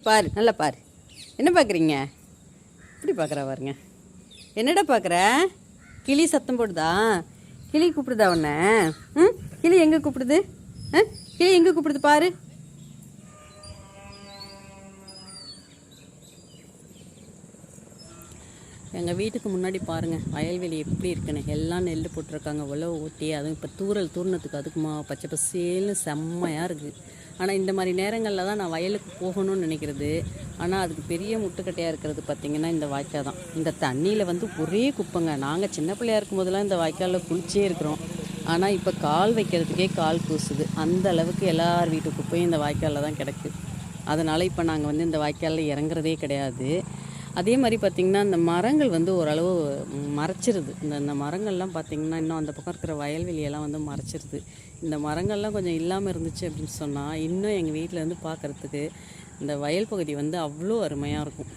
பாரு, நல்லா பாரு. என்ன பார்க்குறீங்க? இப்படி பார்க்குறா பாருங்க. என்னடா பார்க்குற? கிளி சத்தம் போடுதா? கிளி கூப்பிடுதா உன்னை? ம், கிளி எங்கே கூப்பிடுது? கிளி எங்கே கூப்பிடுது பாரு. எங்கள் வீட்டுக்கு முன்னாடி பாருங்கள் வயல்வெளி எப்படி இருக்குன்னு. எல்லாம் நெல் போட்டிருக்காங்க, உழவு ஊட்டி. அதுவும் இப்போ தூரல் தூர்னத்துக்கு அதுக்குமா பச்சை பசேல்னு செம்மையாக இருக்குது. ஆனால் இந்த மாதிரி நேரங்களில் தான் நான் வயலுக்கு போகணும்னு நினைக்கிறது. ஆனால் அதுக்கு பெரிய முட்டுக்கட்டையாக இருக்கிறது பார்த்திங்கன்னா இந்த வாய்க்கால் தான். இந்த தண்ணியில் வந்து ஒரே குப்பைங்க. நாங்கள் சின்ன பிள்ளையாக இருக்கும் போதெல்லாம் இந்த வாய்க்காலில் குளிச்சே இருக்கிறோம். ஆனால் இப்போ கால் வைக்கிறதுக்கே கால் கூசுது. அந்த அளவுக்கு எல்லார் வீட்டு குப்பையும் இந்த வாய்க்காலில் தான் கிடக்கு. அதனால் இப்போ நாங்கள் வந்து இந்த வாய்க்காலில் இறங்குறதே கிடையாது. அதே மாதிரி பார்த்திங்கன்னா இந்த மரங்கள் வந்து ஓரளவு மறைச்சிருது. இந்த மரங்கள்லாம் பார்த்திங்கன்னா இன்னும் அந்த பக்கம் இருக்கிற வயல்வெளியெல்லாம் வந்து மறைச்சிருது. இந்த மரங்கள்லாம் கொஞ்சம் இல்லாமல் இருந்துச்சு அப்படின்னு சொன்னால் இன்னும் எங்கள் வீட்டில் வந்து பார்க்குறதுக்கு இந்த வயல் பகுதி வந்து அவ்வளோ அருமையாக இருக்கும்.